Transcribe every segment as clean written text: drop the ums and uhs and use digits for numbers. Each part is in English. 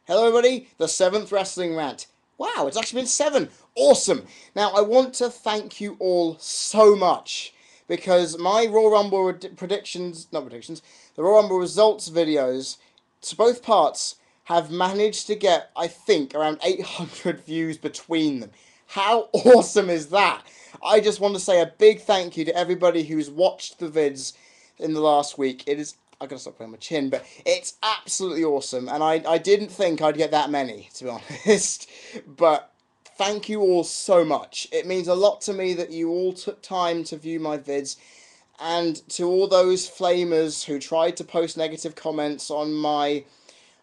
Hello everybody, the 7th Wrestling Rant. Wow, it's actually been 7. Awesome. Now, I want to thank you all so much because my Royal Rumble the Royal Rumble results videos to both parts have managed to get, I think, around 800 views between them. How awesome is that? I just want to say a big thank you to everybody who's watched the vids in the last week. I gotta stop playing my chin, but it's absolutely awesome, and I didn't think I'd get that many, to be honest, but thank you all so much. It means a lot to me that you all took time to view my vids, and to all those flamers who tried to post negative comments on my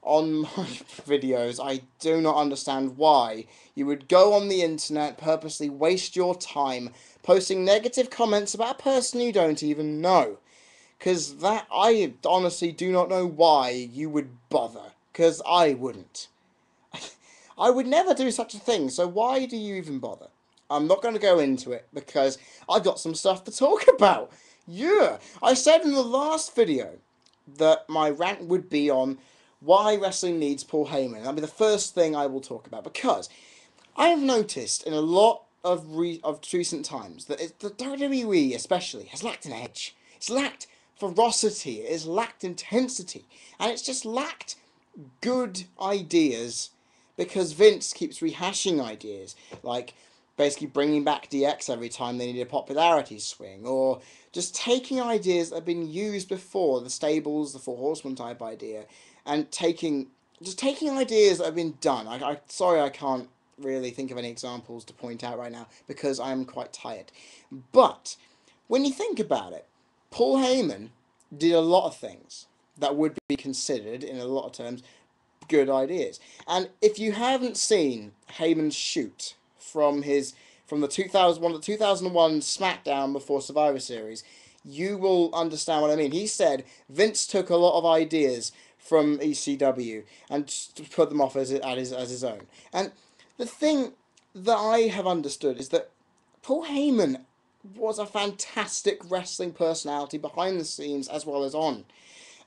videos, I do not understand why you would go on the internet, purposely waste your time posting negative comments about a person you don't even know. Because that, I honestly do not know why you would bother. Because I wouldn't. I would never do such a thing, so why do you even bother? I'm not going to go into it because I've got some stuff to talk about. Yeah, I said in the last video that my rant would be on why wrestling needs Paul Heyman. That'll be the first thing I will talk about because I have noticed in a lot of recent times that the WWE especially has lacked an edge. It's lacked ferocity. It has lacked intensity, and it's just lacked good ideas because Vince keeps rehashing ideas like basically bringing back DX every time they need a popularity swing, or just taking ideas that have been used before, the stables, the Four Horsemen type idea, and taking ideas that have been done. Sorry I can't really think of any examples to point out right now because I'm quite tired. But when you think about it, Paul Heyman did a lot of things that would be considered, in a lot of terms, good ideas. And if you haven't seen Heyman's shoot from the 2001 SmackDown before Survivor Series, you will understand what I mean. He said Vince took a lot of ideas from ECW and put them off as his own. And the thing that I have understood is that Paul Heyman was a fantastic wrestling personality behind the scenes as well as on.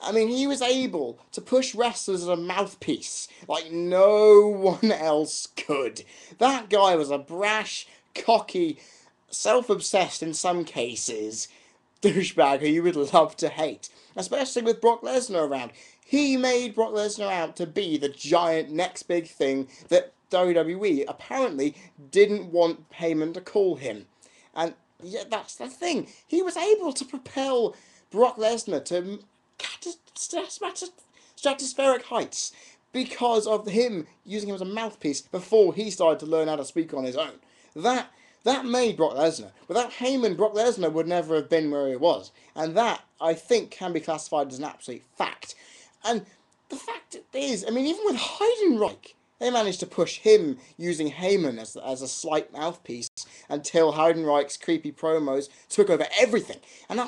I mean, he was able to push wrestlers as a mouthpiece like no one else could. That guy was a brash, cocky, self-obsessed in some cases douchebag who you would love to hate, especially with Brock Lesnar around. He made Brock Lesnar out to be the giant next big thing that WWE apparently didn't want Heyman to call him. And yeah, that's the thing. He was able to propel Brock Lesnar to stratospheric heights because of him using him as a mouthpiece before he started to learn how to speak on his own. That that made Brock Lesnar. Without Heyman, Brock Lesnar would never have been where he was. And that, I think, can be classified as an absolute fact. And the fact is, I mean, even with Heidenreich, they managed to push him using Heyman as a slight mouthpiece until Heidenreich's creepy promos took over everything. And I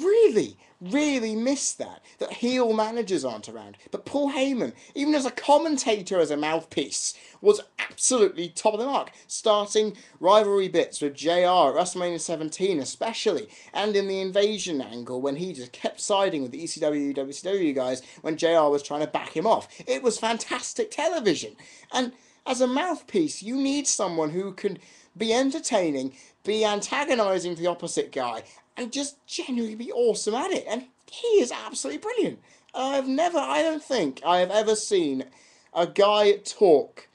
really, really miss that heel managers aren't around. But Paul Heyman, even as a commentator, as a mouthpiece, was absolutely top of the mark, starting rivalry bits with JR at WrestleMania 17 especially, and in the invasion angle when he just kept siding with the ECW, WCW guys when JR was trying to back him off. It was fantastic television. And as a mouthpiece, you need someone who can be entertaining, be antagonizing to the opposite guy, and just genuinely be awesome at it. And he is absolutely brilliant. I don't think I have ever seen a guy talk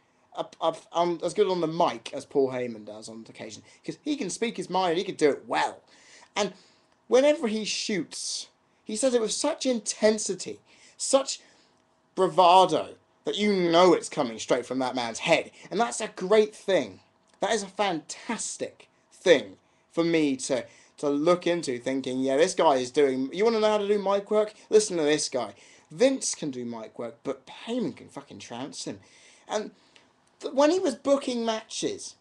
as good on the mic as Paul Heyman does on occasion. Because he can speak his mind, he can do it well. And whenever he shoots, he says it with such intensity, such bravado, that you know it's coming straight from that man's head. And that's a great thing. That is a fantastic thing for me to look into, thinking, yeah, this guy is doing... You want to know how to do mic work? Listen to this guy. Vince can do mic work, but Heyman can fucking trounce him. And when he was booking matches,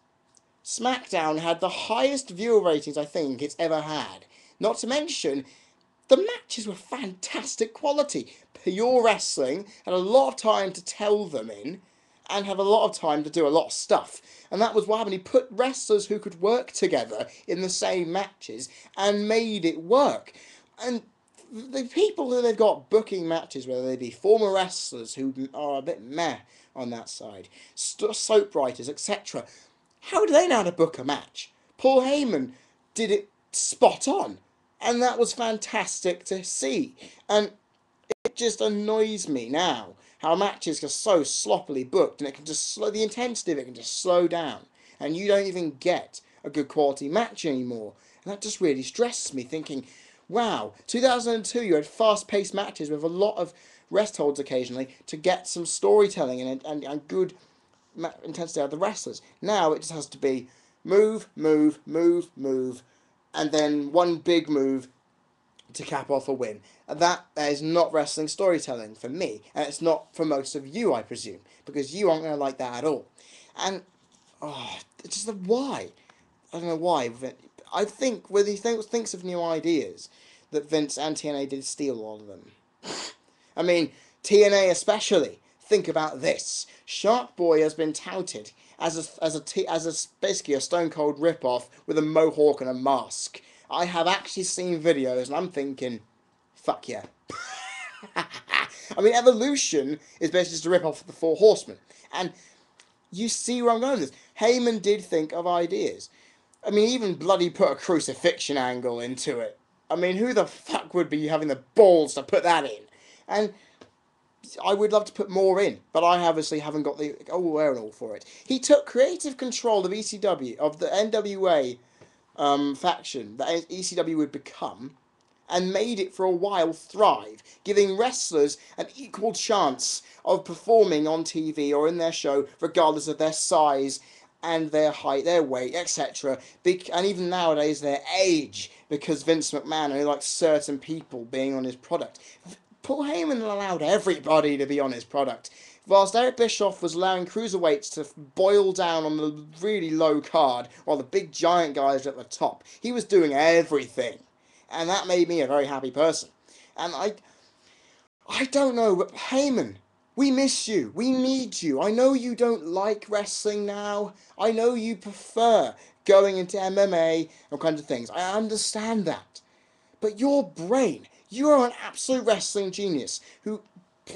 SmackDown had the highest viewer ratings I think it's ever had. Not to mention, the matches were fantastic quality. Pure wrestling, had a lot of time to tell them in, and have a lot of time to do a lot of stuff. And that was what happened. He put wrestlers who could work together in the same matches and made it work. And the people who they've got booking matches, whether they be former wrestlers who are a bit meh on that side, soap writers, etc., how do they know how to book a match? Paul Heyman did it spot on, and that was fantastic to see. And it just annoys me now how matches are so sloppily booked, and it can just slow the intensity of it can just slow down, and you don't even get a good quality match anymore. And that just really stresses me, thinking, wow, 2002 you had fast-paced matches with a lot of rest holds occasionally to get some storytelling and good intensity out of the wrestlers. Now it just has to be move, move, move, move, and then one big move to cap off a win. And that is not wrestling storytelling for me, and it's not for most of you, I presume, because you aren't going to like that at all. And it's just the why. I don't know why. I think when he thinks of new ideas, that Vince and TNA did steal all of them. I mean, TNA especially. Think about this. Shark Boy has been touted as basically a Stone Cold rip-off with a mohawk and a mask. I have actually seen videos, and I'm thinking, fuck yeah. I mean, Evolution is basically just a rip-off of the Four Horsemen. And you see where I'm going with this. Heyman did think of ideas. I mean, even bloody put a crucifixion angle into it. I mean, who the fuck would be having the balls to put that in? And I would love to put more in, but I obviously haven't got the wherewithal for it. He took creative control of ECW, of the NWA faction that ECW would become, and made it for a while thrive, giving wrestlers an equal chance of performing on TV or in their show, regardless of their size and their height, their weight, etc. And even nowadays, their age, because Vince McMahon only likes certain people being on his product. Paul Heyman allowed everybody to be on his product. Whilst Eric Bischoff was allowing cruiserweights to boil down on the really low card, while the big giant guys were at the top, he was doing everything. And that made me a very happy person. And I don't know, but Heyman, we miss you. We need you. I know you don't like wrestling now. I know you prefer going into MMA and kinds of things. I understand that. But your brain, you are an absolute wrestling genius who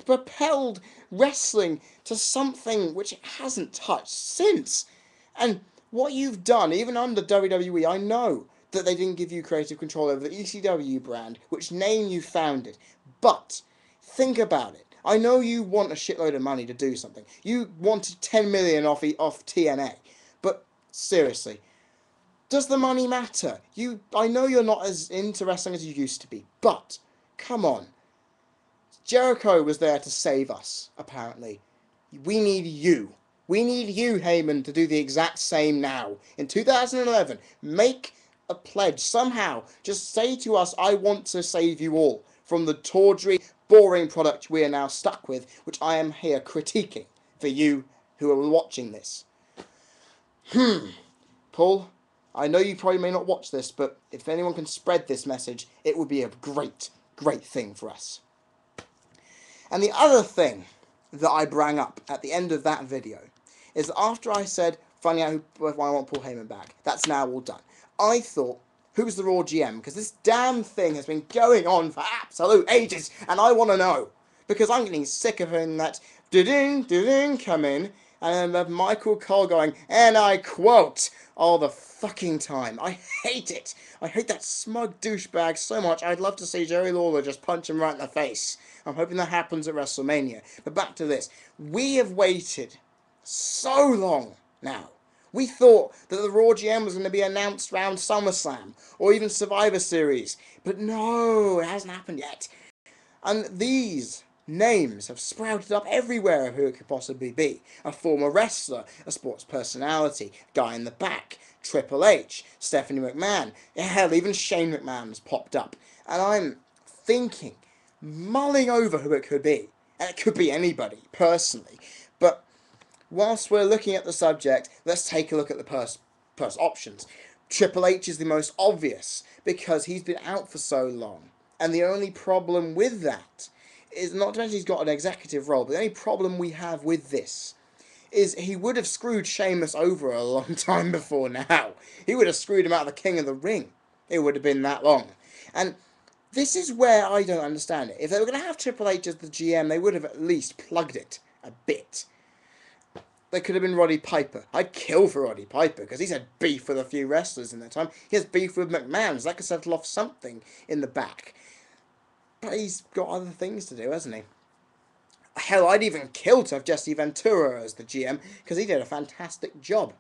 propelled wrestling to something which it hasn't touched since. And what you've done, even under WWE, I know that they didn't give you creative control over the ECW brand, which name you founded. But think about it. I know you want a shitload of money to do something. You wanted 10 million off TNA. But seriously, does the money matter? I know you're not as into wrestling as you used to be, but come on. Jericho was there to save us, apparently. We need you. We need you, Heyman, to do the exact same now. In 2011, make a pledge somehow. Just say to us, I want to save you all from the tawdry, boring product we are now stuck with, which I am here critiquing for you who are watching this. Paul, I know you probably may not watch this, but if anyone can spread this message, it would be a great, great thing for us. And the other thing that I bring up at the end of that video is that after I said, finding out why I want Paul Heyman back, that's now all done. I thought, who's the Raw GM? Because this damn thing has been going on for absolute ages, and I want to know. Because I'm getting sick of hearing that ding ding come in, and then Michael Cole going, and I quote, all the fucking time. I hate it. I hate that smug douchebag so much. I'd love to see Jerry Lawler just punch him right in the face. I'm hoping that happens at WrestleMania. But back to this. We have waited so long now. We thought that the Raw GM was going to be announced around SummerSlam or even Survivor Series. But no, it hasn't happened yet. And these names have sprouted up everywhere of who it could possibly be. A former wrestler, a sports personality, guy in the back, Triple H, Stephanie McMahon, hell, even Shane McMahon has popped up. And I'm thinking, mulling over who it could be. And it could be anybody, personally. But whilst we're looking at the subject, let's take a look at the purse options. Triple H is the most obvious because he's been out for so long. And the only problem with that is, not to mention he's got an executive role, but the only problem we have with this is he would have screwed Sheamus over a long time before now. He would have screwed him out of the King of the Ring. It would have been that long. And This is where I don't understand it. If they were going to have Triple H as the GM, they would have at least plugged it a bit. They could have been Roddy Piper. I'd kill for Roddy Piper because he's had beef with a few wrestlers in that time. He has beef with McMahon, so that could settle off something in the back. But he's got other things to do, hasn't he? Hell, I'd even kill to have Jesse Ventura as the GM because he did a fantastic job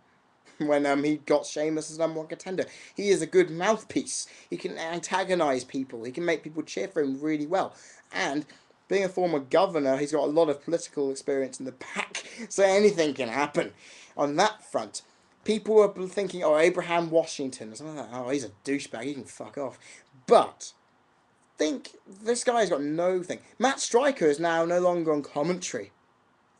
when he got Sheamus as number one contender. He is a good mouthpiece. He can antagonize people. He can make people cheer for him really well. And being a former governor, he's got a lot of political experience in the back, so anything can happen on that front. People are thinking, oh, Abraham Washington or something like that. Oh, he's a douchebag. He can fuck off. But think this guy's got no thing. Matt Stryker is now no longer on commentary.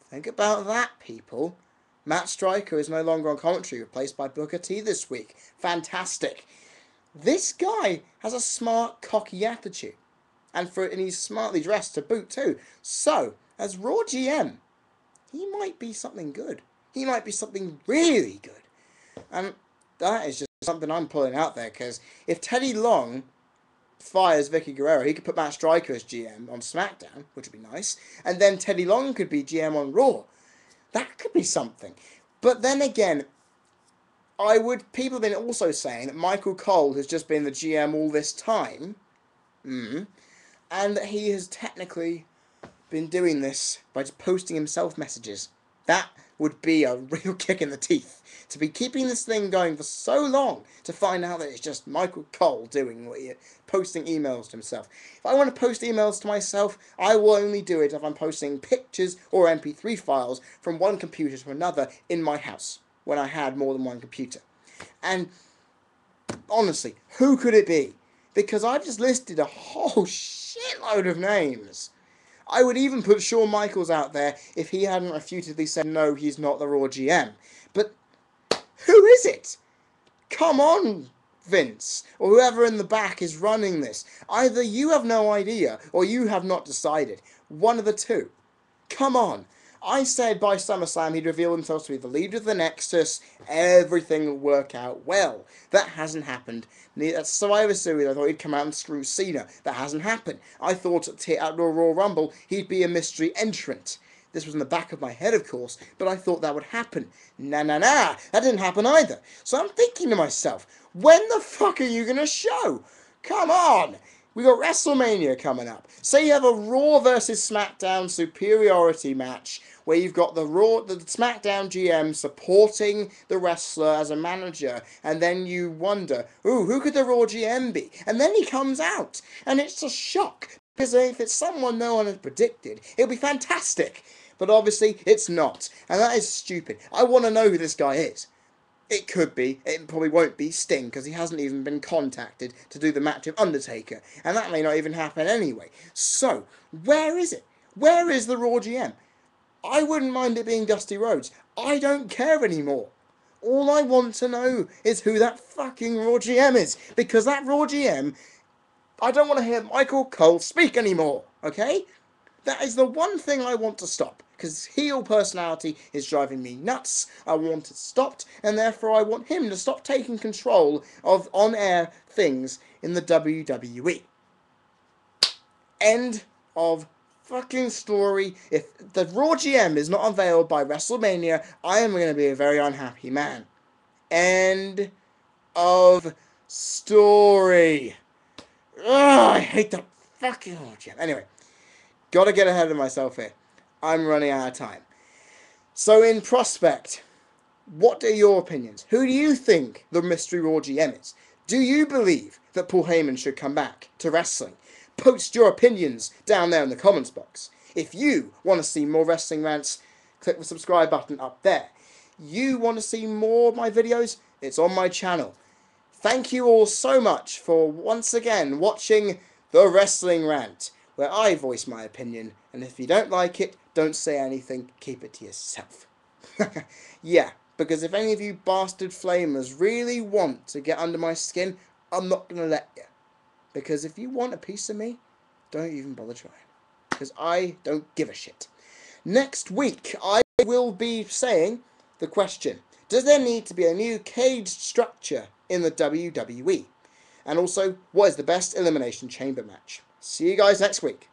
Think about that, people. Matt Stryker is no longer on commentary, replaced by Booker T this week. Fantastic. This guy has a smart, cocky attitude. And he's smartly dressed to boot too. So, as Raw GM, he might be something good. He might be something really good. And that is just something I'm pulling out there, because if Teddy Long fires Vicky Guerrero, he could put Matt Stryker as GM on SmackDown, which would be nice. And then Teddy Long could be GM on Raw. That could be something. But then again, people have been also saying that Michael Cole has just been the GM all this time. And that he has technically been doing this by just posting himself messages. That would be a real kick in the teeth. To be keeping this thing going for so long, to find out that it's just Michael Cole posting emails to himself. If I want to post emails to myself, I will only do it if I'm posting pictures or MP3 files from one computer to another in my house, when I had more than one computer. And honestly, who could it be? Because I've just listed a whole shitload of names. I would even put Shawn Michaels out there if he hadn't refutedly said no, he's not the Raw GM. But who is it? Come on, Vince, or whoever in the back is running this. Either you have no idea, or you have not decided. One of the two. Come on. I said by SummerSlam he'd reveal himself to be the leader of the Nexus. Everything will work out well. That hasn't happened. At Survivor Series, I thought he'd come out and screw Cena. That hasn't happened. I thought at Royal Rumble he'd be a mystery entrant. This was in the back of my head, of course, but I thought that would happen. Nah. That didn't happen either. So I'm thinking to myself, when the fuck are you going to show? Come on. We got WrestleMania coming up. Say you have a Raw versus SmackDown superiority match where you've got the SmackDown GM supporting the wrestler as a manager, and then you wonder, ooh, who could the Raw GM be? And then he comes out, and it's a shock, because if it's someone no one had predicted, it'll be fantastic. But obviously, it's not, and that is stupid. I want to know who this guy is. It could be, it probably won't be Sting, because he hasn't even been contacted to do the match of Undertaker, and that may not even happen anyway. So, where is it? Where is the Raw GM? I wouldn't mind it being Dusty Rhodes. I don't care anymore. All I want to know is who that fucking Raw GM is, because that Raw GM, I don't want to hear Michael Cole speak anymore, okay? That is the one thing I want to stop, because his heel personality is driving me nuts. I want it stopped, and therefore I want him to stop taking control of on-air things in the WWE. End of fucking story. If the Raw GM is not unveiled by WrestleMania, I am going to be a very unhappy man. End of story. Ugh, I hate that fucking Raw GM. Anyway. Gotta get ahead of myself here. I'm running out of time. So in prospect, what are your opinions? Who do you think the mystery Raw GM is? Do you believe that Paul Heyman should come back to wrestling? Post your opinions down there in the comments box. If you want to see more wrestling rants, click the subscribe button up there. You want to see more of my videos? It's on my channel. Thank you all so much for once again watching The Wrestling Rant, where I voice my opinion, and if you don't like it, don't say anything, keep it to yourself. Yeah, because if any of you bastard flamers really want to get under my skin, I'm not going to let you. Because if you want a piece of me, don't even bother trying. Because I don't give a shit. Next week, I will be saying the question, does there need to be a new cage structure in the WWE? and also what is the best Elimination Chamber match. See you guys next week.